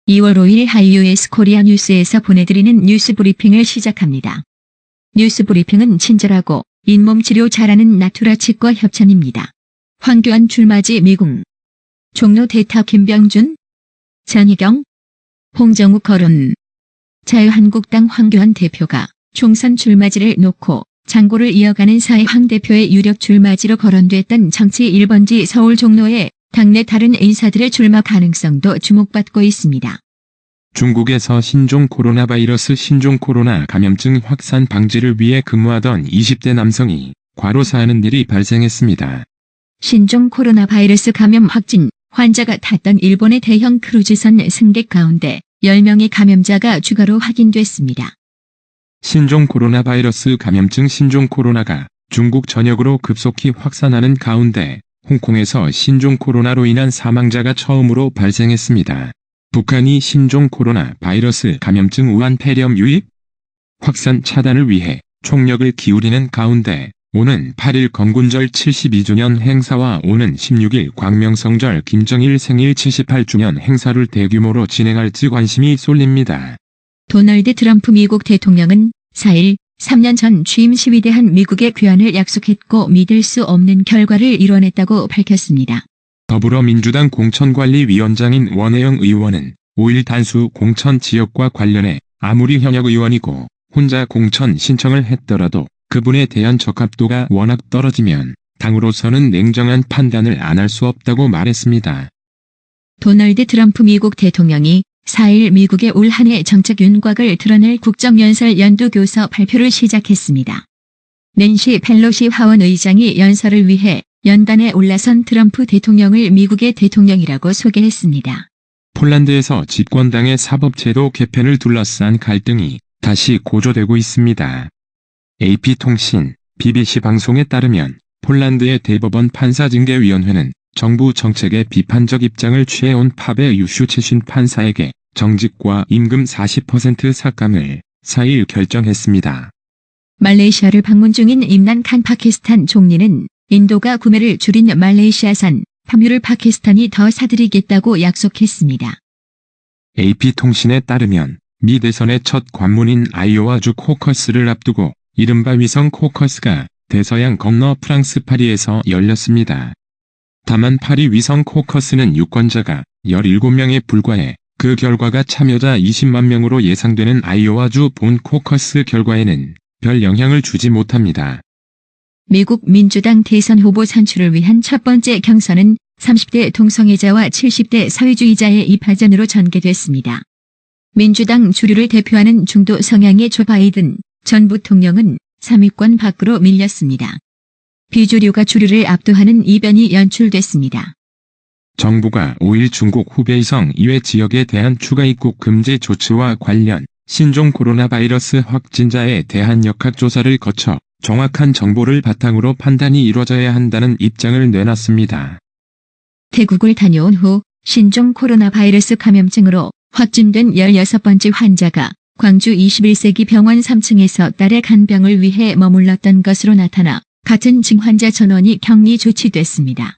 (2월 5일) 하이유에스 코리아 뉴스에서 보내드리는 뉴스 브리핑을 시작합니다. 뉴스 브리핑은 친절하고 잇몸 치료 잘하는 나투라 치과 협찬입니다. 황교안 출마지 미궁. 종로 대타 김병준, 전희경, 홍정욱 거론. 자유한국당 황교안 대표가 총선 출마지를 놓고 장고를 이어가는 사회 황 대표의 유력 출마지로 거론됐던 정치 1번지 서울 종로에 당내 다른 인사들의 출마 가능성도 주목받고 있습니다. 중국에서 신종 코로나 감염증 확산 방지를 위해 근무하던 20대 남성이 과로사하는 일이 발생했습니다. 신종 코로나 바이러스 감염 확진 환자가 탔던 일본의 대형 크루즈선 승객 가운데 10명의 감염자가 추가로 확인됐습니다. 신종 코로나 바이러스 감염증 신종 코로나가 중국 전역으로 급속히 확산하는 가운데 홍콩에서 신종 코로나로 인한 사망자가 처음으로 발생했습니다. 북한이 신종 코로나 바이러스 감염증 우한 폐렴 유입 확산 차단을 위해 총력을 기울이는 가운데 오는 8일 건군절 72주년 행사와 오는 16일 광명성절 김정일 생일 78주년 행사를 대규모로 진행할지 관심이 쏠립니다. 도널드 트럼프 미국 대통령은 4일 3년 전 취임 시위에 대한 미국의 귀환을 약속했고 믿을 수 없는 결과를 이뤄냈다고 밝혔습니다. 더불어민주당 공천관리위원장인 원혜영 의원은 5일 단수 공천 지역과 관련해 아무리 현역 의원이고 혼자 공천 신청을 했더라도 그분에 대한 적합도가 워낙 떨어지면 당으로서는 냉정한 판단을 안 할 수 없다고 말했습니다. 도널드 트럼프 미국 대통령이 4일 미국의 올 한 해 정책 윤곽을 드러낼 국정연설 연두교서 발표를 시작했습니다. 낸시 펠로시 하원 의장이 연설을 위해 연단에 올라선 트럼프 대통령을 미국의 대통령이라고 소개했습니다. 폴란드에서 집권당의 사법제도 개편을 둘러싼 갈등이 다시 고조되고 있습니다. AP통신, BBC 방송에 따르면 폴란드의 대법원 판사징계위원회는 정부 정책에 비판적 입장을 취해온 파베 유슈체신 판사에게 정직과 임금 40% 삭감을 4일 결정했습니다. 말레이시아를 방문 중인 임란 칸 파키스탄 총리는 인도가 구매를 줄인 말레이시아산 팜유를 파키스탄이 더 사들이겠다고 약속했습니다. AP통신에 따르면 미 대선의 첫 관문인 아이오와주 코커스를 앞두고 이른바 위성 코커스가 대서양 건너 프랑스 파리에서 열렸습니다. 다만 파리 위성 코커스는 유권자가 17명에 불과해 그 결과가 참여자 20만 명으로 예상되는 아이오와주 본 코커스 결과에는 별 영향을 주지 못합니다. 미국 민주당 대선 후보 선출을 위한 첫 번째 경선은 30대 동성애자와 70대 사회주의자의 입하전으로 전개됐습니다. 민주당 주류를 대표하는 중도 성향의 조 바이든 전 부통령은 3위권 밖으로 밀렸습니다. 비주류가 주류를 압도하는 이변이 연출됐습니다. 정부가 5일 중국 후베이성 이외 지역에 대한 추가 입국 금지 조치와 관련 신종 코로나 바이러스 확진자에 대한 역학조사를 거쳐 정확한 정보를 바탕으로 판단이 이루어져야 한다는 입장을 내놨습니다. 태국을 다녀온 후 신종 코로나 바이러스 감염증으로 확진된 16번째 환자가 광주 21세기 병원 3층에서 딸의 간병을 위해 머물렀던 것으로 나타나 같은 증환자 전원이 격리 조치됐습니다.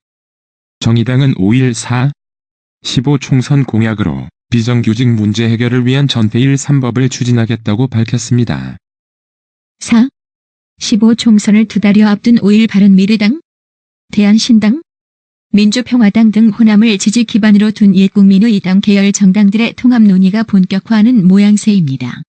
정의당은 5일 4.15 총선 공약으로 비정규직 문제 해결을 위한 전태일 3법을 추진하겠다고 밝혔습니다. 4.15 총선을 2달여 앞둔 5일 바른미래당, 대한신당, 민주평화당 등 호남을 지지 기반으로 둔 옛국민의 당 계열 정당들의 통합 논의가 본격화하는 모양새입니다.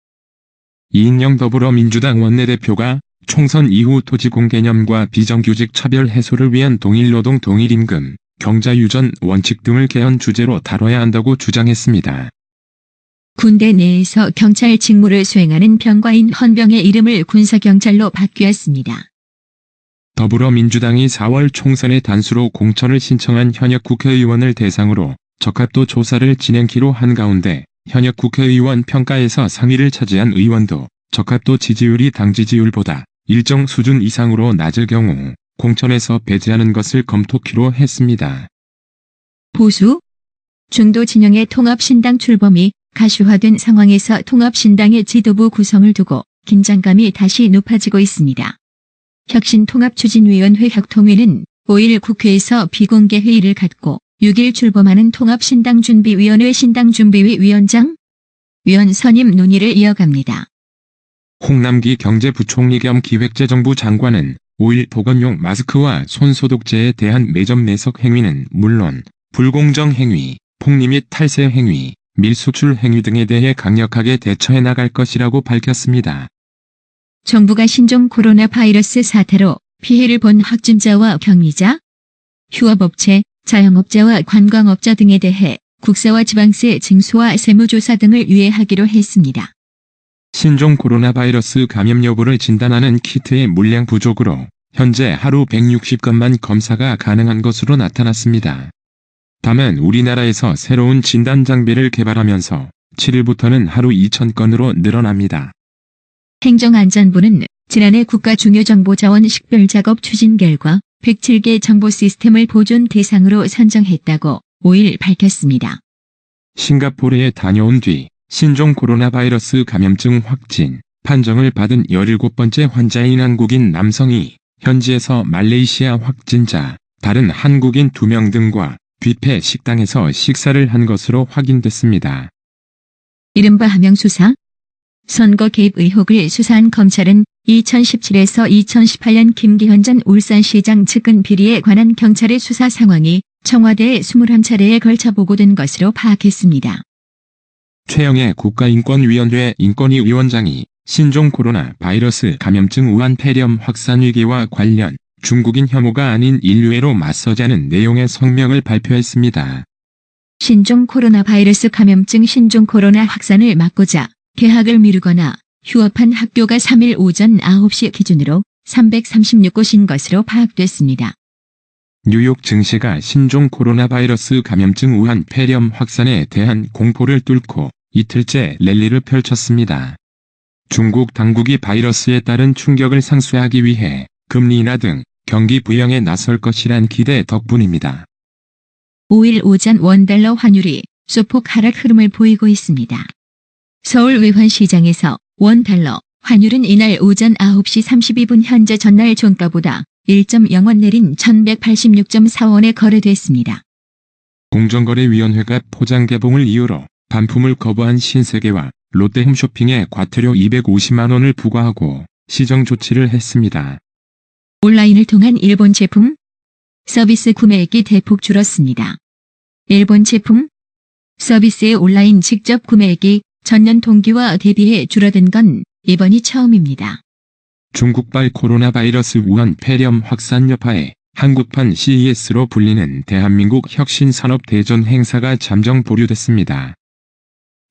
이인영 더불어민주당 원내대표가 총선 이후 토지공 개념과 비정규직 차별 해소를 위한 동일노동 동일임금, 경자유전 원칙 등을 개헌 주제로 다뤄야 한다고 주장했습니다. 군대 내에서 경찰 직무를 수행하는 병과인 헌병의 이름을 군사경찰로 바뀌었습니다. 더불어민주당이 4월 총선에 단수로 공천을 신청한 현역 국회의원을 대상으로 적합도 조사를 진행키로 한 가운데 현역 국회의원 평가에서 상위를 차지한 의원도 적합도 지지율이 당 지지율보다 일정 수준 이상으로 낮을 경우 공천에서 배제하는 것을 검토키로 했습니다. 보수, 중도 진영의 통합신당 출범이 가시화된 상황에서 통합신당의 지도부 구성을 두고 긴장감이 다시 높아지고 있습니다. 혁신통합추진위원회 혁통위는 5일 국회에서 비공개 회의를 갖고 6일 출범하는 통합신당준비위원회 신당준비위 위원장, 위원 선임 논의를 이어갑니다. 홍남기 경제부총리 겸 기획재정부 장관은 5일 보건용 마스크와 손소독제에 대한 매점 내석 행위는 물론 불공정 행위, 폭리 및 탈세 행위, 밀수출 행위 등에 대해 강력하게 대처해 나갈 것이라고 밝혔습니다. 정부가 신종 코로나 바이러스 사태로 피해를 본 확진자와 격리자, 휴업업체, 자영업자와 관광업자 등에 대해 국세와 지방세 징수와 세무조사 등을 유예하기로 했습니다. 신종 코로나 바이러스 감염 여부를 진단하는 키트의 물량 부족으로 현재 하루 160건만 검사가 가능한 것으로 나타났습니다. 다만 우리나라에서 새로운 진단 장비를 개발하면서 7일부터는 하루 2,000건으로 늘어납니다. 행정안전부는 지난해 국가중요정보자원 식별작업 추진 결과 107개 정보 시스템을 보존 대상으로 선정했다고 5일 밝혔습니다. 싱가포르에 다녀온 뒤 신종 코로나 바이러스 감염증 확진 판정을 받은 17번째 환자인 한국인 남성이 현지에서 말레이시아 확진자, 다른 한국인 2명 등과 뷔페 식당에서 식사를 한 것으로 확인됐습니다. 이른바 하명수사? 선거 개입 의혹을 수사한 검찰은 2017에서 2018년 김기현 전 울산시장 측근 비리에 관한 경찰의 수사 상황이 청와대에 21차례에 걸쳐 보고된 것으로 파악했습니다. 최영애 국가인권위원회 인권위 위원장이 신종 코로나 바이러스 감염증 우한 폐렴 확산 위기와 관련 중국인 혐오가 아닌 인류애로 맞서자는 내용의 성명을 발표했습니다. 신종 코로나 바이러스 감염증 신종 코로나 확산을 막고자 개학을 미루거나 휴업한 학교가 3일 오전 9시 기준으로 336곳인 것으로 파악됐습니다. 뉴욕 증시가 신종 코로나 바이러스 감염증 우한 폐렴 확산에 대한 공포를 뚫고 이틀째 랠리를 펼쳤습니다. 중국 당국이 바이러스에 따른 충격을 상쇄하기 위해 금리 인하 등 경기 부양에 나설 것이란 기대 덕분입니다. 5일 오전 원달러 환율이 소폭 하락 흐름을 보이고 있습니다. 서울 외환시장에서 원달러 환율은 이날 오전 9시 32분 현재 전날 종가보다 1.0원 내린 1186.4원에 거래됐습니다. 공정거래위원회가 포장 개봉을 이유로 반품을 거부한 신세계와 롯데홈쇼핑에 과태료 250만 원을 부과하고 시정 조치를 했습니다. 온라인을 통한 일본 제품 서비스 구매액이 대폭 줄었습니다. 일본 제품 서비스의 온라인 직접 구매액이 전년 동기와 대비해 줄어든 건 이번이 처음입니다. 중국발 코로나 바이러스 우한 폐렴 확산 여파에 한국판 CES로 불리는 대한민국 혁신산업대전 행사가 잠정 보류됐습니다.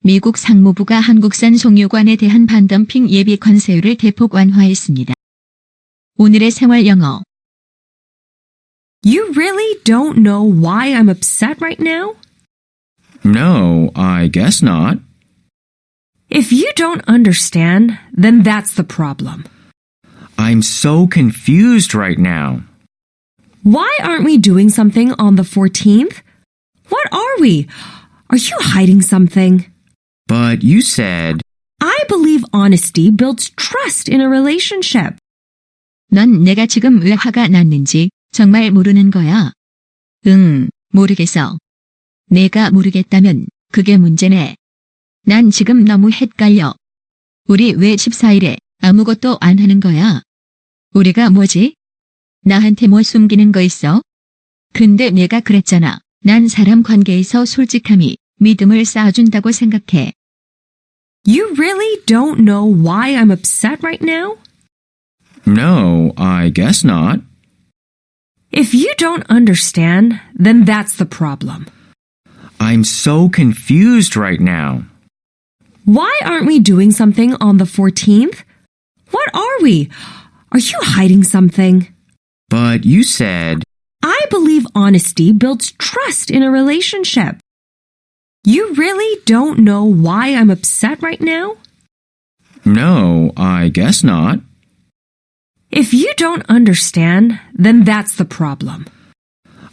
미국 상무부가 한국산 송유관에 대한 반덤핑 예비 관세율을 대폭 완화했습니다. 오늘의 생활 영어. You really don't know why I'm upset right now? No, I guess not. If you don't understand, then that's the problem. I'm so confused right now. Why aren't we doing something on the 14th? What are we? Are you hiding something? But you said, I believe honesty builds trust in a relationship. 넌 내가 지금 왜 화가 났는지 정말 모르는 거야. 모르겠어. 내가 모르겠다면 그게 문제네. 난 지금 너무 헷갈려. 우리 왜 14일에 아무것도 안 하는 거야? 우리가 뭐지? 나한테 뭐 숨기는 거 있어? 근데 내가 그랬잖아. 난 사람 관계에서 솔직함이 믿음을 쌓아준다고 생각해. You really don't know why I'm upset right now? no, I guess not. If you don't understand, then that's the problem. I'm so confused right now. Why aren't we doing something on the 14th? What are we? Are you hiding something? But you said, I believe honesty builds trust in a relationship. You really don't know why I'm upset right now? no, I guess not. If you don't understand, then that's the problem.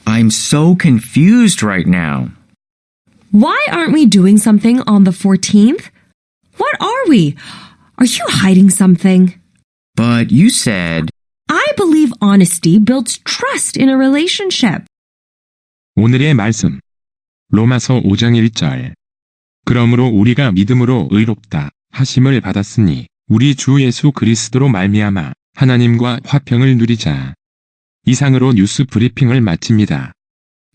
I'm so confused right now. Why aren't we doing something on the 14th? What are we? Are you hiding something? But you said, I I believe honesty builds trust in a relationship. 오늘의 말씀. 로마서 5장 1절. 그러므로 우리가 믿음으로 의롭다 하심을 받았으니 우리 주 예수 그리스도로 말미암아 하나님과 화평을 누리자. 이상으로 뉴스 브리핑을 마칩니다.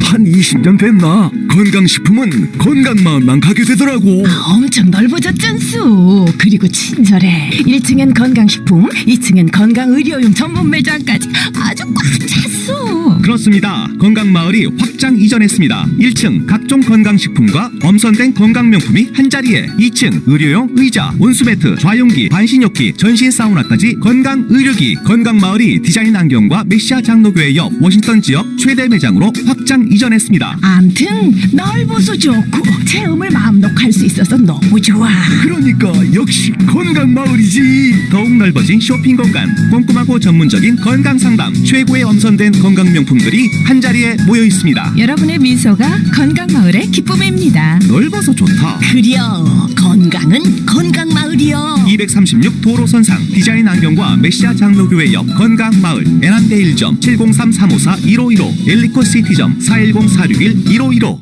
한 20년 됐나? 건강식품은 건강마을만 가게 되더라고. 엄청 넓어졌잖소. 그리고 친절해. 1층엔 건강식품, 2층엔 건강의료용 전문 매장까지 아주 꽉 찼어. 그렇습니다. 건강마을이 확장 이전했습니다. 1층 각종 건강식품과 엄선된 건강명품이 한자리에, 2층 의료용 의자, 온수매트, 좌용기, 반신욕기, 전신 사우나까지 건강의료기. 건강마을이 디자인 안경과 메시아 장로교회 옆 워싱턴 지역 최대 매장으로 확장 이전했습니다. 암튼 넓어서 좋고 체험을 마음 놓고 할 수 있어서 너무 좋아. 그러니까 역시 건강마을이지. 더욱 넓어진 쇼핑 공간, 꼼꼼하고 전문적인 건강상담, 최고의 엄선된 건강명품들이 한자리에 모여 있습니다. 여러분의 미소가 건강마을의 기쁨입니다. 넓어서 좋다. 그려 건강은 건강마을이요. 236 도로선상 디자인 안경과 메시아 장로교회 옆 건강마을 에란데 1점 703-354-1515 엘리코 시티점 410-461-1515.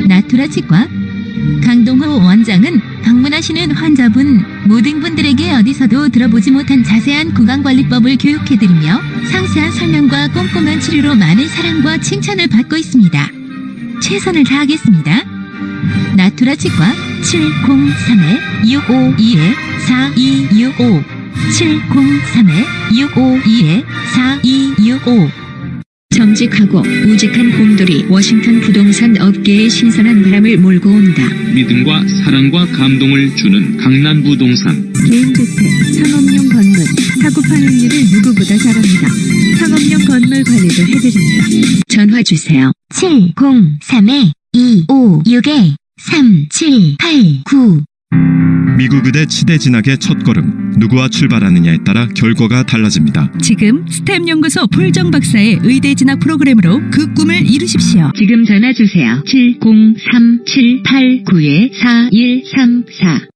나투라 치과 강동호 원장은 방문하시는 환자분 모든 분들에게 어디서도 들어보지 못한 자세한 건강관리법을 교육해드리며 상세한 설명과 꼼꼼한 치료로 많은 사랑과 칭찬을 받고 있습니다. 최선을 다하겠습니다. 나투라 치과 703-652-4265 703-652-4265. 정직하고 우직한 곰돌이 워싱턴 부동산 업계에 신선한 바람을 몰고 온다. 믿음과 사랑과 감동을 주는 강남부동산. 개인주택, 상업용 건물, 사고 파행률을 누구보다 잘합니다. 상업용 건물 관리도 해드립니다. 전화 주세요. 703-256-3789. 미국 의대 치대 진학의 첫걸음, 누구와 출발하느냐에 따라 결과가 달라집니다. 지금 스템 연구소 풀정 박사의 의대 진학 프로그램으로 그 꿈을 이루십시오. 지금 전화 주세요. 703-789-4134.